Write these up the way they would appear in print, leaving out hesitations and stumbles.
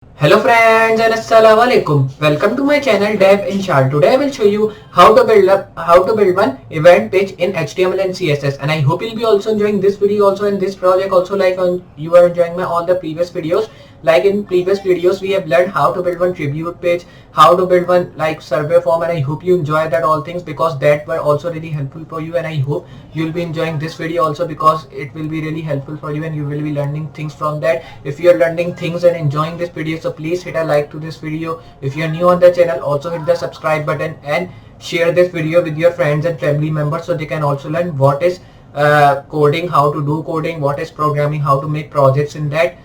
Hello friends and assalamu alaikum. Welcome to my channel Devinshal. Today I will show you how to build one event page in HTML and CSS, and I hope you'll be also enjoying this video also and this project also, like you are enjoying my all the previous videos. Like in previous videos we have learned how to build one tribute page, how to build one like survey form, and I hope you enjoy that all things because that were also really helpful for you, and I hope you'll be enjoying this video also because it will be really helpful for you and you will be learning things from that. If you are learning things and enjoying this video, so please hit a like to this video. If you are new on the channel, also hit the subscribe button and share this video with your friends and family members so they can also learn what is coding, how to do coding, what is programming, how to make projects in that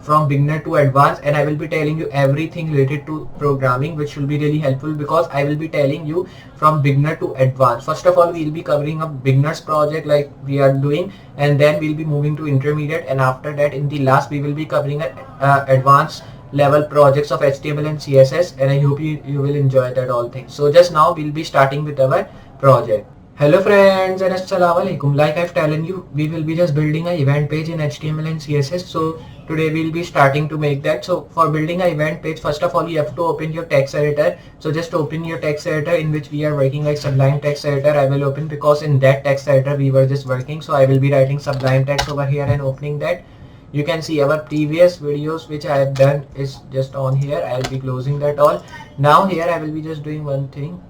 from beginner to advanced. And I will be telling you everything related to programming, which will be really helpful because I will be telling you from beginner to advanced. First of all, we will be covering a beginners project like we are doing, and then we'll be moving to intermediate, and after that in the last we will be covering advanced level projects of HTML and CSS, and I hope you will enjoy that all things. So just now we'll be starting with our project. Hello friends and assalamu alaikum. Like I've told you, we will be just building an event page in HTML and CSS. So today we'll be starting to make that. So for building an event page, first of all you have to open your text editor. So just open your text editor in which we are working, like Sublime text editor. I will open because in that text editor we were just working. So I will be writing Sublime text over here and opening that. You can see our previous videos which I have done is just on here. I'll be closing that all. Now here I will be just doing one thing.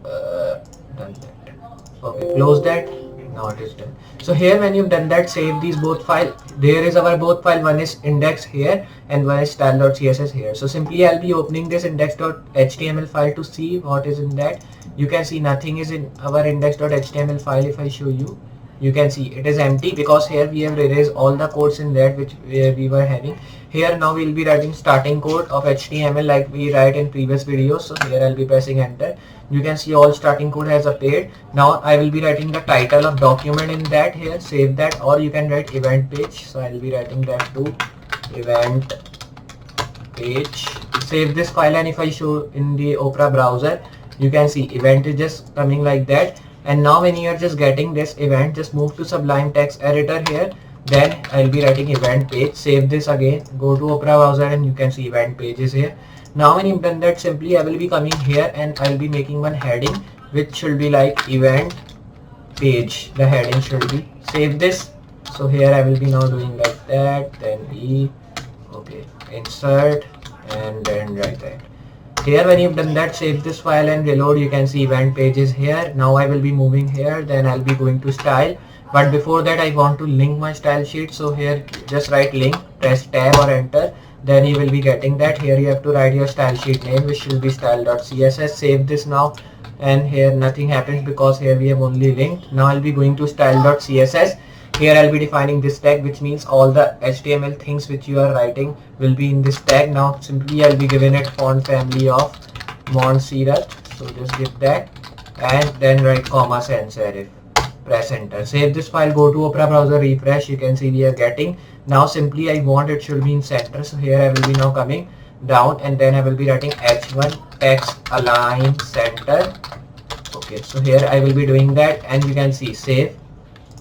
Done that. Okay, close that. Now it is done. So here when you've done that, save these both file. There is our both file. One is index here and one is style.css here. So simply I'll be opening this index.html file to see what is in that. You can see nothing is in our index.html file. If I show you, you can see it is empty because here we have erased all the codes in that which we were having. Here now we'll be writing starting code of HTML like we write in previous videos. So here I'll be pressing enter. You can see all starting code has appeared. Now I will be writing the title of document in that. Here save that, or you can write event page. So I will be writing that to event page. Save this file, and if I show in the Opera browser, you can see event is just coming like that. And now when you are just getting this event, just move to Sublime text editor here. Then I'll be writing event page. Save this again, go to Opera browser, and you can see event pages here. Now when you've done that, simply I will be coming here and I'll be making one heading which should be like event page. The heading should be, save this. So here I will be now doing like that, then okay, insert, and then write that. Here when you've done that, save this file and reload. You can see event pages here. Now I will be moving here, then I'll be going to style. But before that I want to link my style sheet. So here just write link, press tab or enter. Then you will be getting that. Here you have to write your style sheet name, which will be style.css. Save this now, and here nothing happens because here we have only linked. Now I'll be going to style.css. Here I'll be defining this tag, which means all the HTML things which you are writing will be in this tag. Now simply I'll be giving it font family of Montserrat. So just give that, and then write comma sans serif. Press enter. Save this file, go to Opera browser, refresh. You can see we are getting. Now simply I want it should be in center. So here I will be now coming down, and then I will be writing h1 text align center. Okay, so here I will be doing that, and you can see save.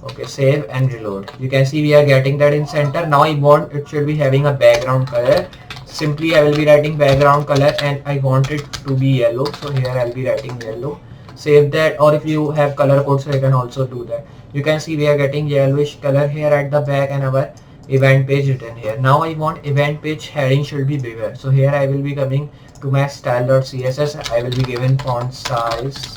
Okay, save and reload. You can see we are getting that in center. Now I want it should be having a background color. Simply I will be writing background color, and I want it to be yellow. So here I'll be writing yellow. Save that, or if you have color code, so you can also do that. You can see we are getting yellowish color here at the back and our event page written here. Now I want event page heading should be bigger. So here I will be coming to my style.css. I will be given font size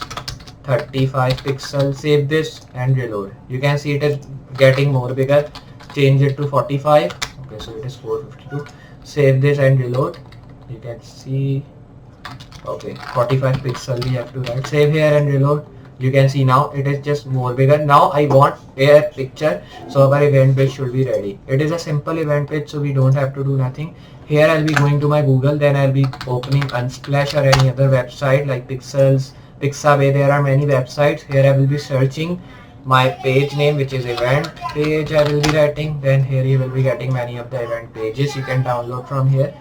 35 pixels. Save this and reload. You can see it is getting more bigger. Change it to 45. Okay, so it is 452. Save this and reload. You can see, okay, 45 pixel we have to write. Save here and reload. You can see now it is just more bigger. Now I want a picture, so our event page should be ready. It is a simple event page, so we don't have to do nothing. Here I'll be going to my Google, then I'll be opening Unsplash or any other website like Pixels, Pixabay. There are many websites. Here I will be searching my page name, which is event page. I will be writing. Then here you will be getting many of the event pages you can download from here.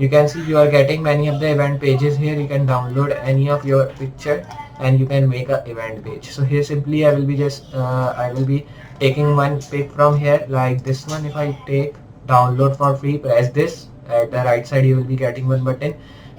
You can see you are getting many of the event pages here. You can download any of your picture and you can make a event page. So here simply I will be just I will be taking one pic from here like this one. If I take download for free, press this, at the right side you will be getting one button.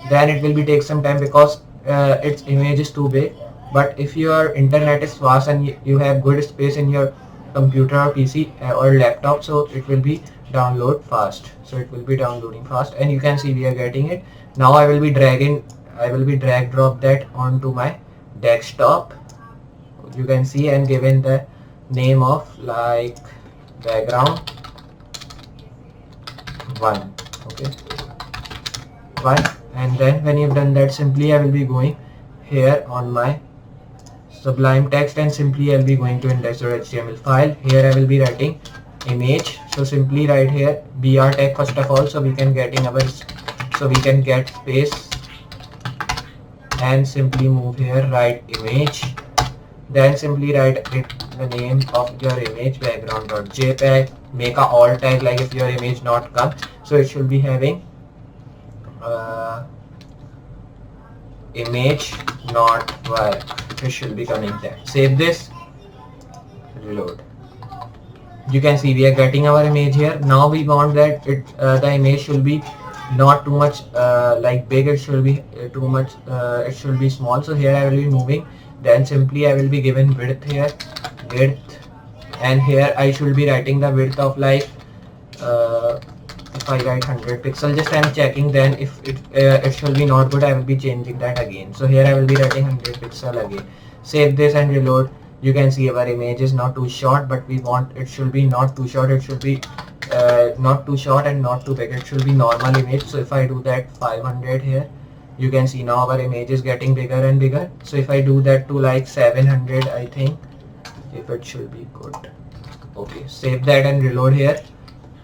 Then it will be take some time because its image is too big. But if your internet is fast and you have good space in your computer or PC or laptop, so it will be download fast. So it will be downloading fast, and you can see we are getting it. Now I will be drag drop that onto my desktop. You can see, and given the name of like background 1. Okay, 1. And then when you've done that, simply I will be going here on my Sublime Text, and simply I'll be going to index.html file. Here I will be writing image. So simply write here br tag first of all, so we can get space, and simply move here, write image. Then simply write the name of your image, background.jpg. Make a alt tag, like if your image not come, so it should be having image not work. It should be coming there. Save this, reload. You can see we are getting our image here. Now we want that the image should be not too much like big. It should be too much. It should be small. So here I will be moving. Then simply I will be given width here, width, and here I should be writing the width of like if I write 100 pixel, just I am checking. Then if it should be not good, I will be changing that again. So here I will be writing 100 pixel again. Save this and reload. You can see our image is not too short, but we want it should be not too short. It should be not too short and not too big. It should be normal image. So if I do that 500 here, you can see now our image is getting bigger and bigger. So if I do that to like 700, I think if it should be good. Okay, save that and reload here,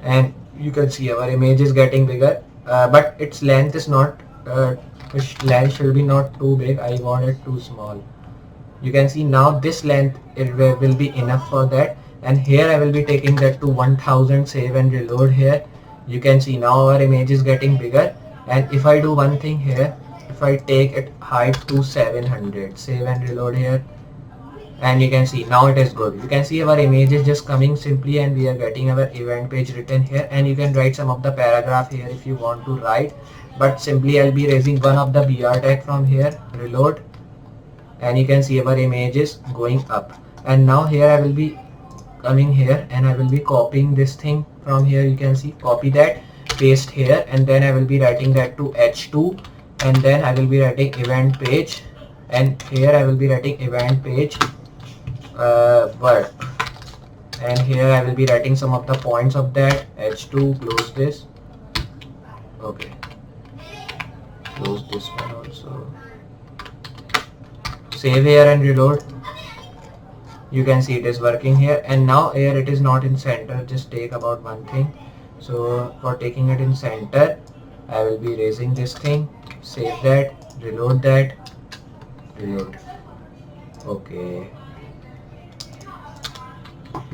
and you can see our image is getting bigger, but its length is not its length should be not too big. I want it too small. You can see now this length it will be enough for that, and here I will be taking that to 1000. Save and reload here. You can see now our image is getting bigger, and if I do one thing here, if I take it height to 700, save and reload here, and you can see now it is good. You can see our image is just coming simply, and we are getting our event page written here, and you can write some of the paragraph here if you want to write, but simply I'll be raising one of the br tag from here, reload, and you can see our image is going up. And now here I will be coming here, and I will be copying this thing from here. You can see, copy that, paste here, and then I will be writing that to h2, and then I will be writing event page, and here I will be writing event page work, and here I will be writing some of the points of that. h2, close this. Okay, close this one also. Save here and reload. You can see it is working here, and now here it is not in center. Just take about one thing. So for taking it in center, I will be raising this thing. Save that, reload that, reload. Okay,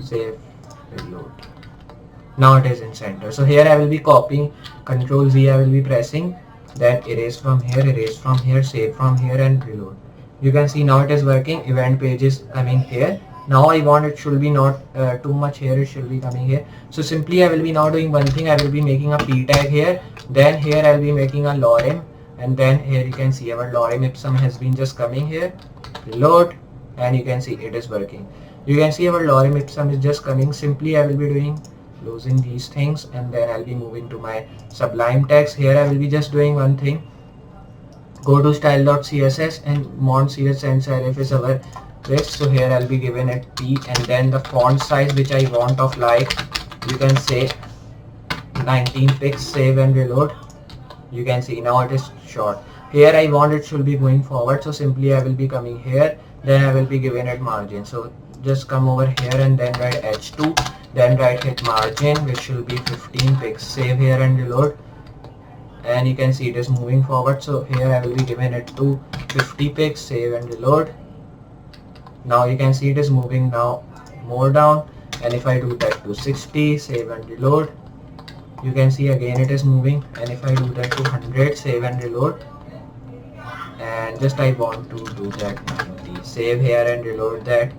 save, reload. Now it is in center. So here I will be copying, Control Z I will be pressing, then erase from here, save from here, and reload. You can see now it is working. Event page is coming here. Now I want it should be not too much here, it should be coming here. So simply I will be now doing one thing. I will be making a p tag here, then here I will be making a lorem, and then here you can see our lorem ipsum has been just coming here. Reload, and you can see it is working. You can see our lorem ipsum is just coming. Simply I will be doing closing these things, and then I'll be moving to my Sublime Text. Here I will be just doing one thing. Go to style.css and mont cs sans serif is our text. So here I'll be given it p, and then the font size which I want of like, you can say 19 pixels. Save and reload. You can see now it is short. Here I want it should be going forward, so simply I will be coming here, then I will be given it margin. So just come over here and then write h2, then write hit margin which should be 15 pixels. Save here and reload, and you can see it is moving forward. So here I will be given it to 50 pixels. Save and reload. Now you can see it is moving now more down, and if I do that to 60, save and reload, you can see again it is moving, and if I do that to 100, save and reload, and just I want to do that 90, save here and reload that,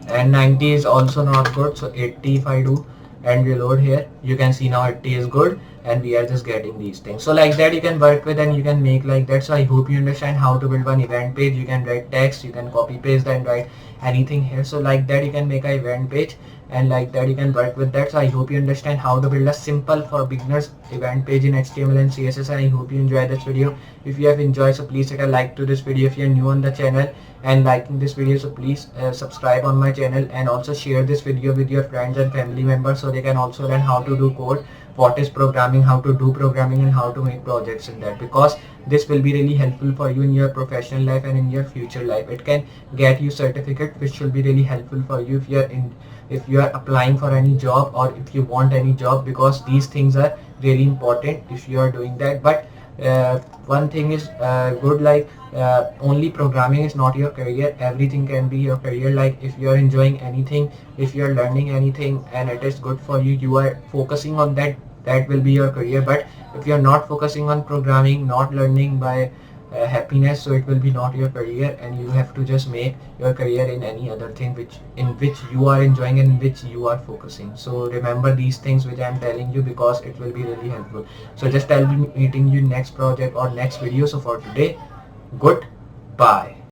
and 90 is also not good, so 80 if I do and reload here, you can see now 80 is good. and we are just getting these things. So like that you can work with and you can make like that. So I hope you understand how to build one event page. You can write text, you can copy paste and write anything here. So like that you can make an event page, and like that you can work with that. So I hope you understand how to build a simple for beginners event page in HTML and CSS, and I hope you enjoy this video. If you have enjoyed, so please take a like to this video if you are new on the channel and liking this video, so please subscribe on my channel, and also share this video with your friends and family members so they can also learn how to do code, what is programming, how to do programming, and how to make projects in that, because this will be really helpful for you in your professional life and in your future life. It can get you certificate which will be really helpful for you if you are applying for any job or if you want any job, because these things are really important if you are doing that. But one thing is good, like only programming is not your career. Everything can be your career. Like if you are enjoying anything, if you are learning anything and it is good for you, you are focusing on that, that will be your career. But if you are not focusing on programming, not learning by happiness, so it will be not your career, and you have to just make your career in any other thing which you are enjoying and in which you are focusing. So remember these things which I am telling you, because it will be really helpful. So just I'll be meeting you next project or next video. So for today, goodbye.